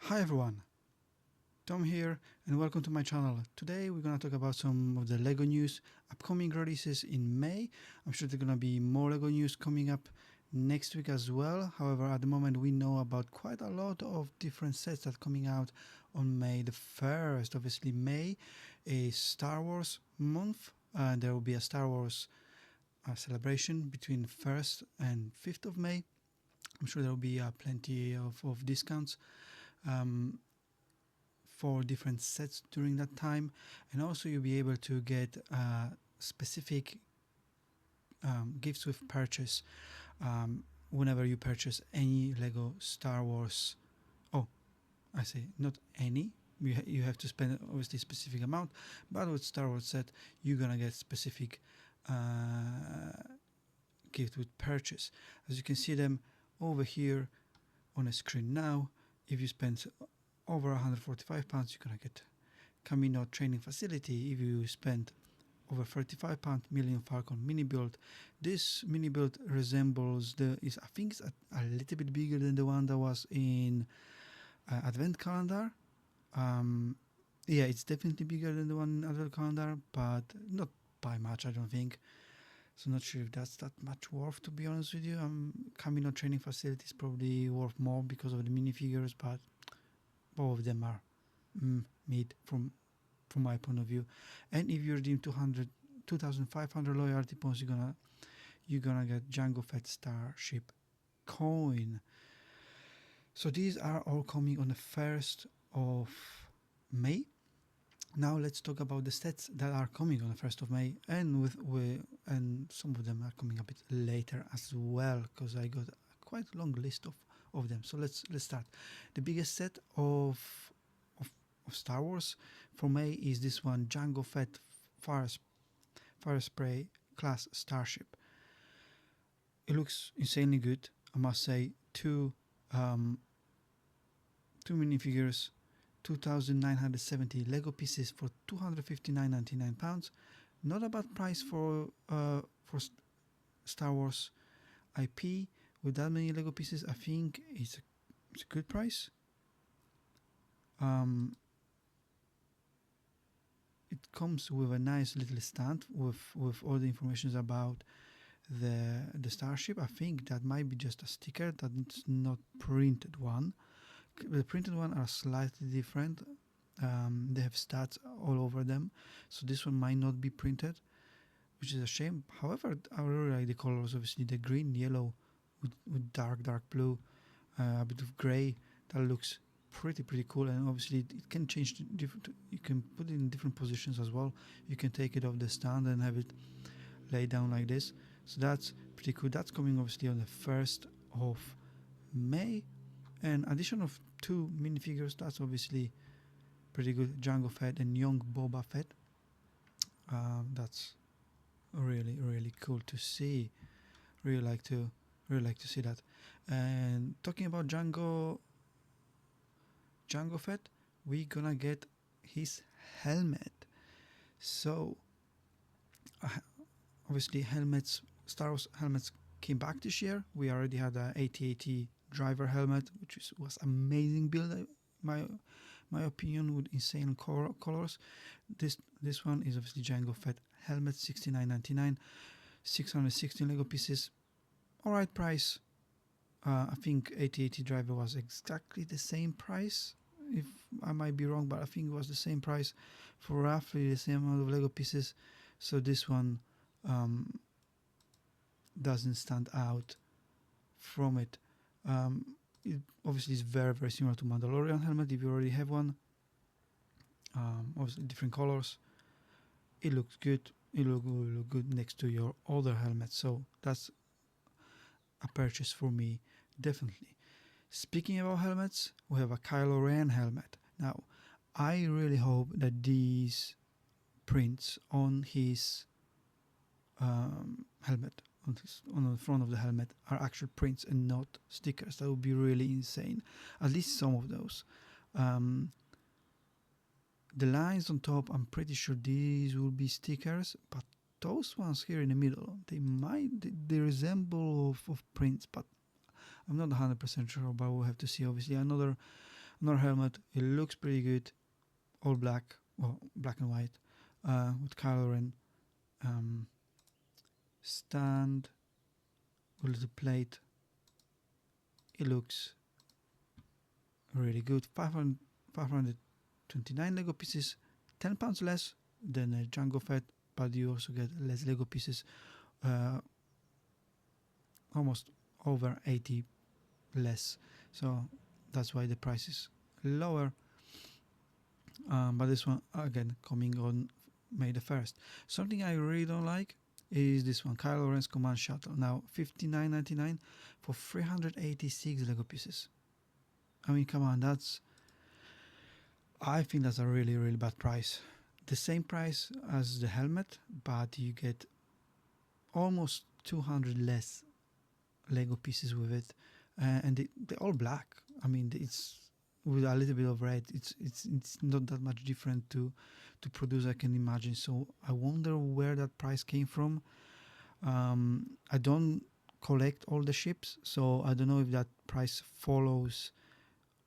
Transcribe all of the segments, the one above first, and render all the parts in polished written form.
Hi everyone, Tom here and welcome to my channel. Today we're gonna talk about some of the LEGO news, upcoming releases in May. I'm sure there's gonna be more LEGO news coming up next week as well. However, at the moment we know about quite a lot of different sets that are coming out on May the 1st. Obviously May is Star Wars month and there will be a Star Wars celebration between 1st and 5th of May. I'm sure there will be plenty of discounts. For different sets during that time, and also you'll be able to get specific gifts with purchase whenever you purchase any Lego Star Wars. Oh, I say not any. You have to spend obviously a specific amount, but with Star Wars set you're gonna get specific gift with purchase. As you can see them over here on the screen now. If you spend over £145, you're gonna get Camino training facility. If you spend over £35, Millennium Falcon mini build. This mini build resembles I think it's a little bit bigger than the one that was in Advent Calendar. Yeah, it's definitely bigger than the one in Advent Calendar, but not by much, I don't think. So not sure if that's that much worth, to be honest with you. Camino training facility is probably worth more because of the minifigures, but both of them are mid from my point of view. And if you redeem 2,500 loyalty points, you're gonna get Jango Fett Starship coin. So these are all coming on the 1st of May. Now let's talk about the sets that are coming on the 1st of May, and and some of them are coming a bit later as well, because I got a quite long list of them. So let's start. The biggest set of Star Wars for May is this one, Jango Fett Fire Spray class Starship. It looks insanely good, I must say. Two minifigures, 2,970 Lego pieces for £259.99. Not a bad price for Star Wars IP. With that many Lego pieces, I think it's a good price. It comes with a nice little stand with all the information about the Starship. I think that might be just a sticker, that's not printed one. The printed one are slightly different. They have stats all over them, so this one might not be printed, which is a shame. However, I really like the colors. Obviously the green, yellow with dark blue, a bit of gray. That looks pretty cool, and obviously it can change to different. You can put it in different positions as well. You can take it off the stand and have it laid down like this. So that's pretty cool. That's coming obviously on the 1st of May. And addition of 2 minifigures, that's obviously pretty good. Jango Fett and young Boba Fett. That's really cool to see. Really like to see that. And talking about Jango Fett, we're gonna get his helmet. So obviously Star Wars helmets came back this year. We already had a AT-AT driver helmet, which was amazing build, my opinion, with insane colors. This one is obviously Jango Fett helmet, $69.99, 616 Lego pieces. Alright price. I think AT-AT driver was exactly the same price. If I might be wrong, but I think it was the same price for roughly the same amount of Lego pieces. So this one doesn't stand out from it. It obviously is very similar to Mandalorian helmet if you already have one. Obviously different colors. It looks good. It will look good next to your other helmet. So that's a purchase for me, definitely. Speaking about helmets, we have a Kylo Ren helmet. Now, I really hope that these prints on his helmet, on the front of the helmet, are actual prints and not stickers. That would be really insane. At least some of those. The lines on top, I'm pretty sure these will be stickers, but those ones here in the middle, they resemble of prints, but I'm not 100% sure, but we'll have to see. Obviously another Another helmet. It looks pretty good. All black, well, black and white, with Kylo Ren. Stand with the plate. It looks really good. 529 Lego pieces, £10 less than a Jango Fett, but you also get less Lego pieces, almost over 80 less. So that's why the price is lower. But this one again coming on May the 1st. Something I really don't like is this one, Kylo Ren's Command Shuttle. Now $59.99 for 386 Lego pieces. I mean, come on, I think that's a really, really bad price. The same price as the helmet, but you get almost 200 less Lego pieces with it, and they're all black. I mean, it's with a little bit of red. It's not that much different to produce, I can imagine. So I wonder where that price came from. I don't collect all the ships, so I don't know if that price follows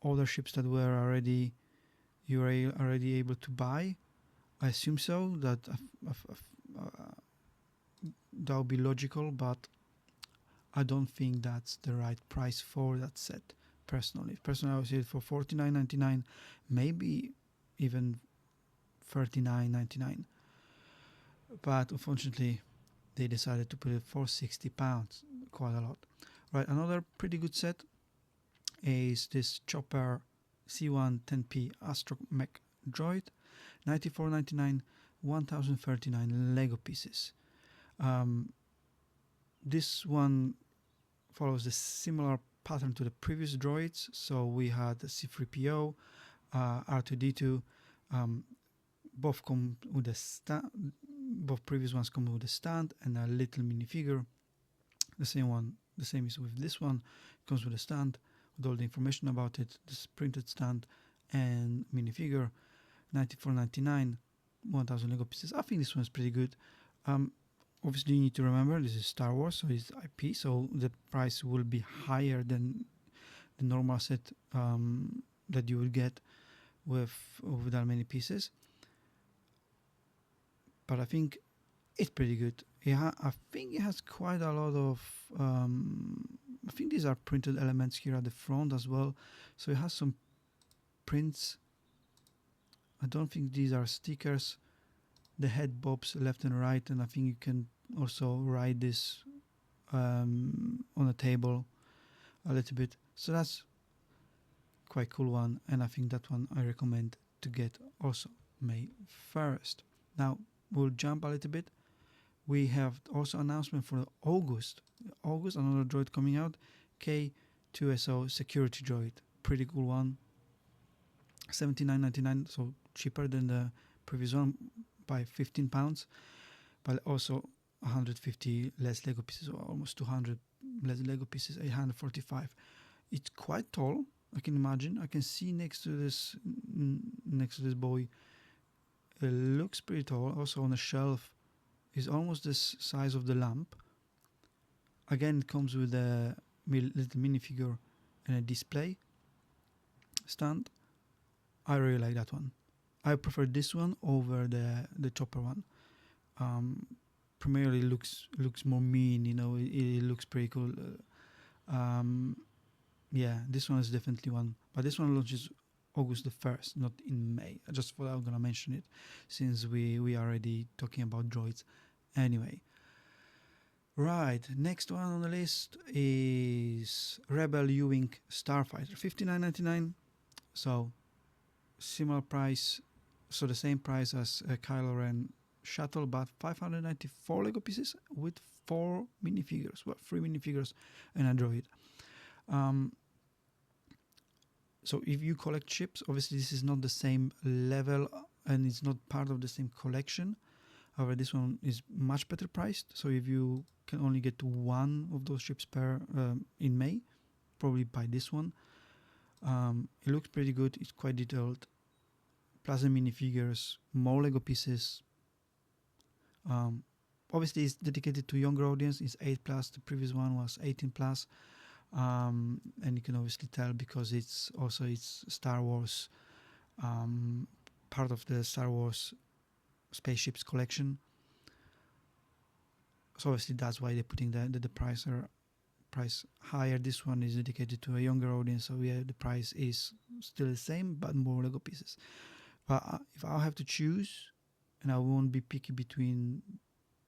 other ships that were already able to buy. I assume so. That would be logical, but I don't think that's the right price for that set. Personally, I would say it for $49.99, maybe even $39.99. But unfortunately, they decided to put it for £60, quite a lot. Right, another pretty good set is this Chopper C110P Astromech Droid, $94.99, 1039 Lego pieces. This one follows a similar pattern to the previous droids. So we had the C3PO, R2D2, both come with a stand. Both previous ones come with a stand and a little minifigure. The same is with this one. It comes with a stand with all the information about it, this printed stand and minifigure. $94.99, 1000 Lego pieces. I think this one's pretty good. Obviously, you need to remember this is Star Wars, so it's IP, so the price will be higher than the normal set that you would get with that many pieces. But I think it's pretty good. Yeah, I think it has quite a lot of. I think these are printed elements here at the front as well, so it has some prints. I don't think these are stickers. The head bobs left and right, and I think you can also ride this on a table a little bit. So that's quite cool one, and I think that one I recommend to get also May 1st. Now we'll jump a little bit. We have also announcement for August, another droid coming out, K2SO security droid, pretty cool one. $79.99, so cheaper than the previous one by £15, but also 150 less Lego pieces, or almost 200 less Lego pieces, 845. It's quite tall, I can imagine. I can see next to this boy, it looks pretty tall. Also on a shelf is almost the size of the lamp. Again, it comes with a little minifigure and a display stand. I really like that one. I prefer this one over the Chopper one. Primarily looks more mean, it looks pretty cool. Yeah, this one is definitely one, but this one launches August the 1st, not in May. I just thought I was gonna mention it since we are already talking about droids. Anyway, right, next one on the list is Rebel U-Wing Starfighter, $59.99. So similar price, so the same price as Kylo Ren Shuttle, but 594 Lego pieces with 4 minifigures, 3 minifigures and a droid. So if you collect ships, obviously this is not the same level and it's not part of the same collection. However, this one is much better priced. So if you can only get one of those ships per in May, probably buy this one. It looks pretty good. It's quite detailed. Plus the minifigures, more Lego pieces. Obviously, it's dedicated to younger audience. It's 8+. The previous one was 18+. and you can obviously tell because it's Star Wars, um, part of the Star Wars spaceships collection. So obviously that's why they're putting the price higher. This one is dedicated to a younger audience, so yeah, the price is still the same, but more Lego pieces. But if I have to choose, and I won't be picky between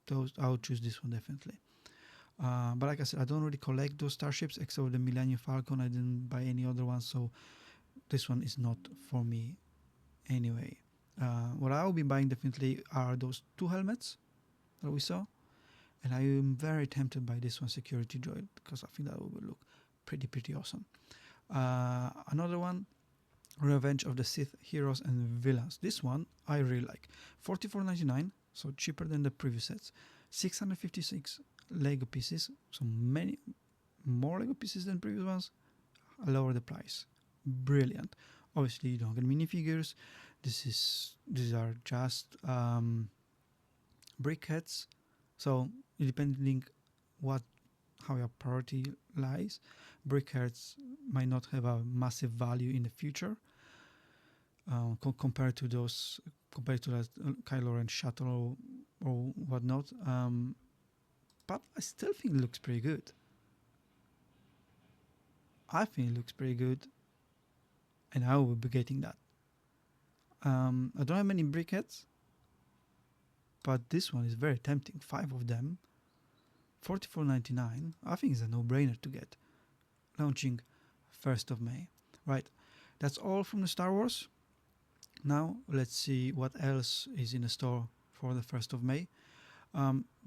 those, I'll choose this one definitely. But like I said, I don't really collect those starships except for the Millennium Falcon. I didn't buy any other ones, so this one is not for me anyway. What I will be buying definitely are those two helmets that we saw, and I am very tempted by this one, Security Droid, because I think that will look pretty awesome. Another one, Revenge of the Sith Heroes and Villains. This one I really like. $44.99, so cheaper than the previous sets. 656 Lego pieces, so many more Lego pieces than previous ones. Lower the price. Brilliant. Obviously, you don't get minifigures. These are just brickheads. So depending how your priority lies, brickheads might not have a massive value in the future compared to that Kylo Ren shuttle or whatnot. But I still think it looks pretty good. I think it looks pretty good, and I will be getting that. I don't have many brickheads, but this one is very tempting. 5 of them, $44.99. I think it's a no-brainer to get. Launching 1st of May. Right, that's all from the Star Wars. Now let's see what else is in the store for the 1st of May.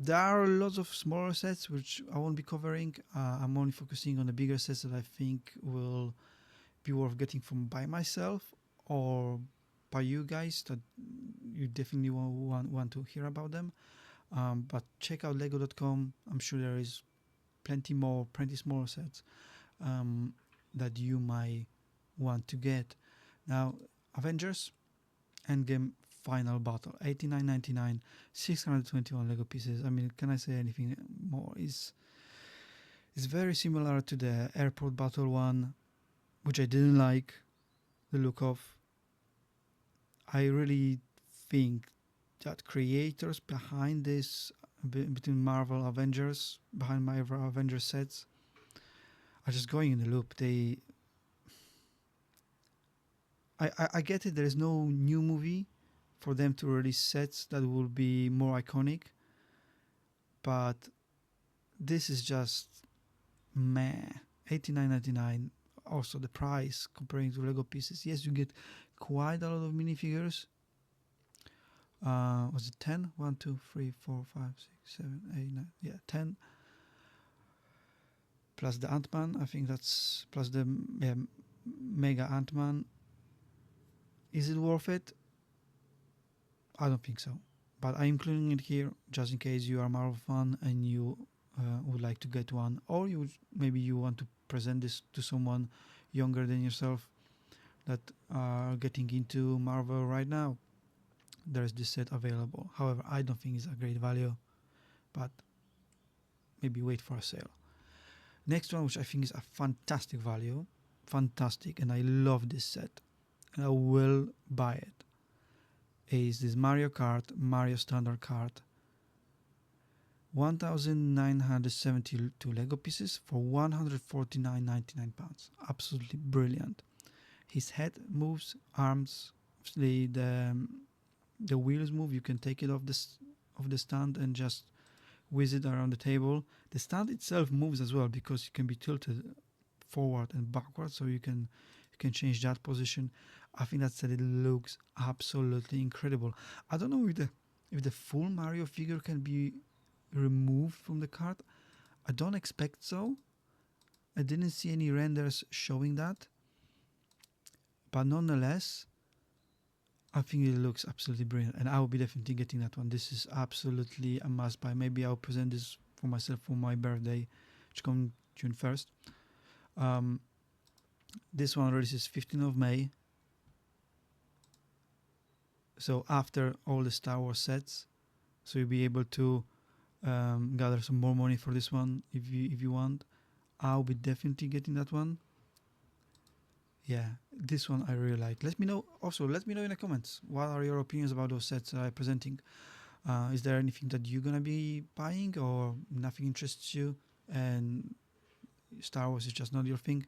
There are lots of smaller sets which I won't be covering. I'm only focusing on the bigger sets that I think will be worth getting from by myself or by you guys, that you definitely want to hear about them. But check out lego.com. I'm sure there is plenty smaller sets that you might want to get. Now, Avengers Endgame Final Battle, $89.99, 621 Lego pieces. I mean, can I say anything more? It's very similar to the Airport Battle one, which I didn't like the look of. I really think that creators behind this, between Marvel Avengers, behind Marvel Avengers sets, are just going in the loop. I get it. There is no new movie for them to release sets that will be more iconic, but this is just meh. $89.99. Also, the price comparing to Lego pieces. Yes, you get quite a lot of minifigures. Was it 10? 1, 2, 3, 4, 5, 6, 7, 8, 9. Yeah, 10. Plus the Ant-Man. I think that's plus the Mega Ant-Man. Is it worth it? I don't think so. But I'm including it here just in case you are a Marvel fan and you would like to get one, or maybe you want to present this to someone younger than yourself that are getting into Marvel right now. There's this set available. However, I don't think it's a great value, but maybe wait for a sale. Next one, which I think is a fantastic value, fantastic, and I love this set, and I will buy it, is this Mario Standard Card. 1,972 Lego pieces for £149.99. Absolutely brilliant. His head moves, arms, the wheels move. You can take it off the stand and just whiz it around the table. The stand itself moves as well because it can be tilted forward and backward, so you can change that position. I think that said, it looks absolutely incredible. I don't know if the full Mario figure can be removed from the card. I don't expect so. I didn't see any renders showing that, but nonetheless, I think it looks absolutely brilliant, and I will be definitely getting that one. This is absolutely a must buy. Maybe I'll present this for myself for my birthday, which comes June 1st. This one releases 15th of May. So after all the Star Wars sets, so you'll be able to gather some more money for this one if you want. I'll be definitely getting that one. Yeah, this one I really like. Let me know. Also, let me know in the comments. What are your opinions about those sets I'm presenting? Is there anything that you're gonna be buying, or nothing interests you, and Star Wars is just not your thing?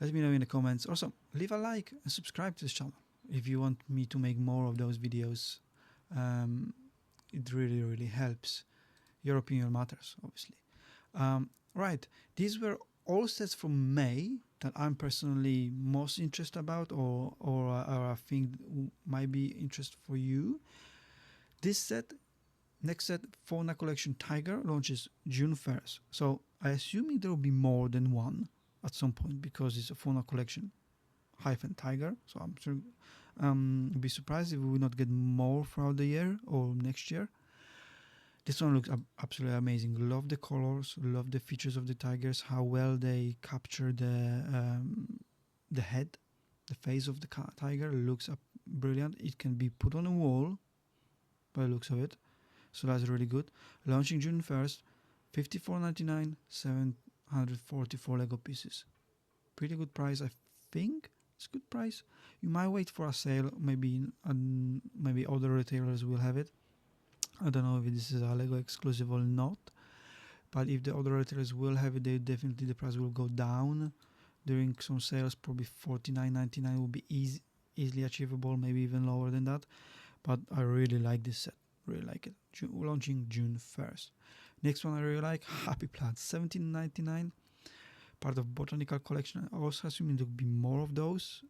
Let me know in the comments. Also, leave a like and subscribe to this channel if you want me to make more of those videos. It really, really helps. Your opinion matters, obviously. Right, these were all sets from May that I'm personally most interested about, or I think might be interest for you. This set, next set, Fauna Collection Tiger, launches June 1st. So I assuming there will be more than one at some point because it's a Fauna Collection hyphen Tiger. So I'm sure be surprised if we will not get more throughout the year or next year. This one looks absolutely amazing. Love the colors, love the features of the tigers, how well they capture the head, the face of the tiger looks brilliant. It can be put on a wall by the looks of it, so that's really good. Launching June 1st, $54.99, 744 Lego pieces. Pretty good price, I think. It's a good price. You might wait for a sale, maybe maybe other retailers will have it. I don't know if this is a Lego exclusive or not, but if the other retailers will have it, they definitely the price will go down during some sales. Probably $49.99 will be easily achievable, maybe even lower than that. But I really like this set, really like it. Launching June 1st. Next one I really like, Happy Plants, $17.99, part of Botanical Collection. I also assuming there will be more of those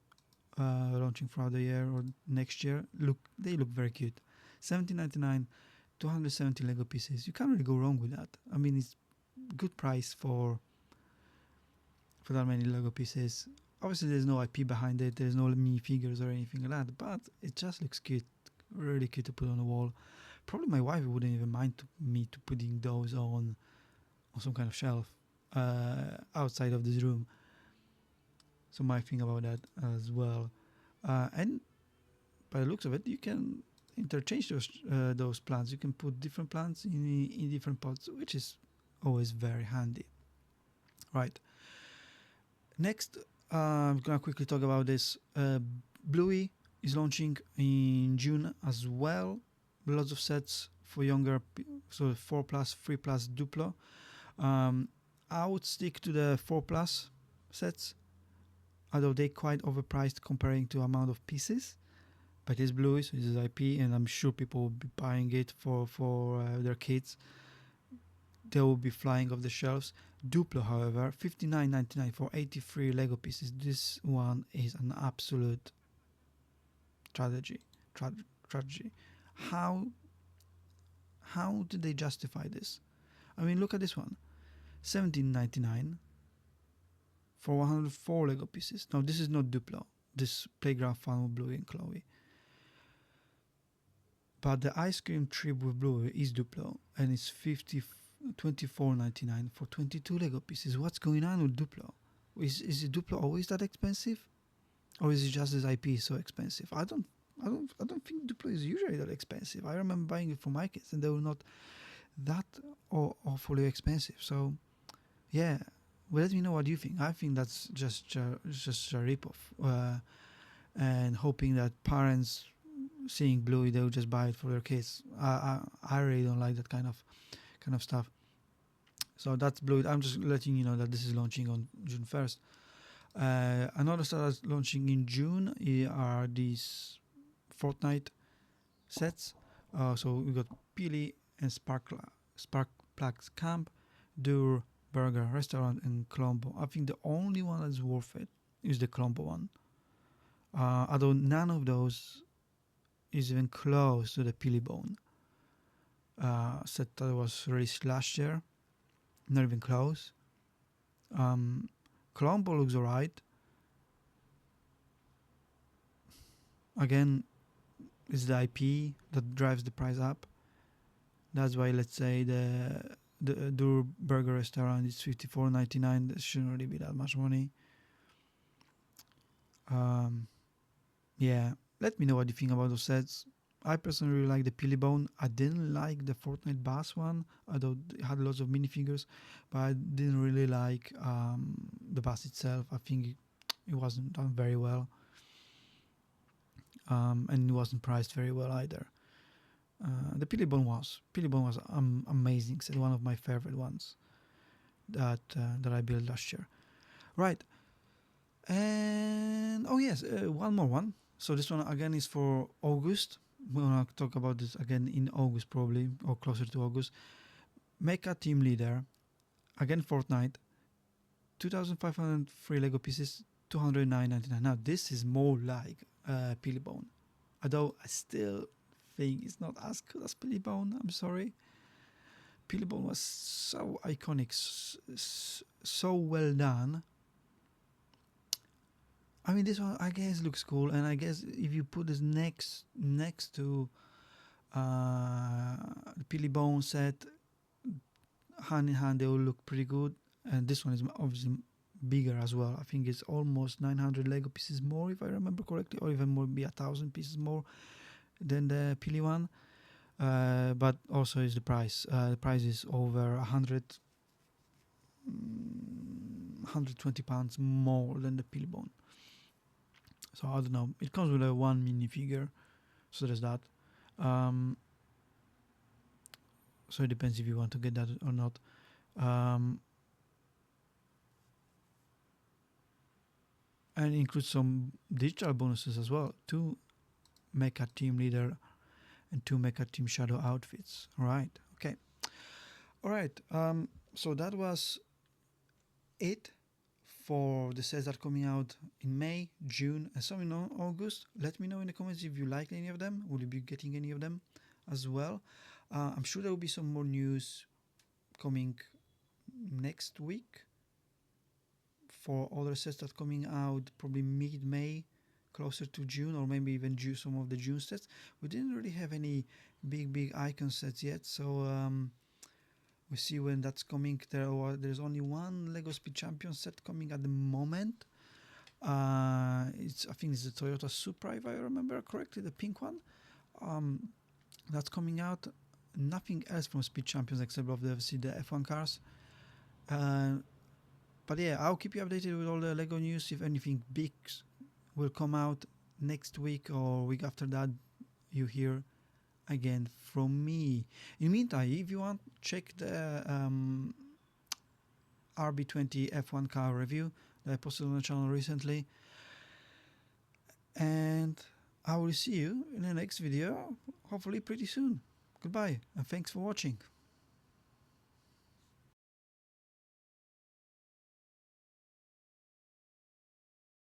launching throughout the year or next year. They look very cute. $17.99. 270 Lego pieces. You can't really go wrong with that. I mean, it's good price for that many Lego pieces. Obviously, there's no IP behind it. There's no minifigures or anything like that, but it just looks cute. Really cute to put on the wall. Probably my wife wouldn't even mind me putting those on some kind of shelf outside of this room. So might think about that as well. And by the looks of it, you can interchange those plants. You can put different plants in different pots, which is always very handy. Right. Next, I'm gonna quickly talk about this. Bluey is launching in June as well. Lots of sets for younger, so 4+, 3+ Duplo. I would stick to the 4+ sets, although they're quite overpriced comparing to amount of pieces. But it's Bluey, so this is IP, and I'm sure people will be buying it for their kids. They will be flying off the shelves. Duplo, however, $59.99 for 83 Lego pieces. This one is an absolute tragedy. How did they justify this? I mean, look at this one. $17.99 for 104 Lego pieces. Now, this is not Duplo. This Playground Fun with Bluey and Chloe. But the ice cream trip with Bluey is Duplo, and it's $24.99 for 22 Lego pieces. What's going on with Duplo? Is Duplo always that expensive, or is it just this IP so expensive? I don't think Duplo is usually that expensive. I remember buying it for my kids, and they were not that awfully expensive. So, yeah. Well, let me know what you think. I think that's just a ripoff, and hoping that parents seeing Bluey, they'll just buy it for their kids. I really don't like that kind of stuff. So that's Bluey. I'm just letting you know that this is launching on June 1st. Another set that's launching in June are these Fortnite sets. So we got Peely and Sparkplugs Camp, Dur Burger Restaurant, and Colombo. I think the only one that's worth it is the Colombo one. Although none of those is even close to the Peely Bone set that was released last year. Not even close. Colombo looks alright. Again, it's the IP that drives the price up. That's why, let's say, the Dur Burger Restaurant is $54.99. That shouldn't really be that much money. Yeah, let me know what you think about those sets. I personally really like the Pillybone. I didn't like the Fortnite Bass one, although it had lots of minifigures, but I didn't really like the Bass itself. I think it wasn't done very well, and it wasn't priced very well either. The Pillybone was. Pillybone was amazing. It's one of my favorite ones that I built last year. Right, and oh yes, one more one. So this one again is for August. We're gonna talk about this again in August probably, or closer to August. Mecha Team Leader, again Fortnite, 2,500 free Lego pieces, 209.99. Now this is more like Pillybone, although I still think it's not as good as Pillybone. I'm sorry. Pillybone was so iconic, so well done. I mean, this one I guess looks cool, and I guess if you put this next to the Pillybone set, hand in hand, they will look pretty good. And this one is obviously bigger as well. I think it's almost 900 Lego pieces more, if I remember correctly, or even more, be 1,000 pieces more than the Pilly one. But also is the price. The price is over 120 pounds more than the Pillybone. So I don't know. It comes with a one minifigure, so there's that. So it depends if you want to get that or not. And it includes some digital bonuses as well. 2 Mecha Team Leader and 2 Mecha Team Shadow outfits. Right. Okay. All right. So that was it for the sets that are coming out in May, June, and some in August. Let me know in the comments if you like any of them. Will you be getting any of them as well? I'm sure there will be some more news coming next week for other sets that are coming out probably mid-May, closer to June, or maybe even some of the June sets. We didn't really have any big icon sets yet, so we'll see when that's coming. There's only one Lego Speed Champion set coming at the moment. I think it's the Toyota Supra, if I remember correctly, the pink one. That's coming out. Nothing else from Speed Champions except obviously the F1 cars. But yeah, I'll keep you updated with all the Lego news. If anything big will come out next week or week after that, you hear again from me. In the meantime, if you want, check the RB20 F1 car review that I posted on the channel recently. And I will see you in the next video, hopefully pretty soon. Goodbye, and thanks for watching.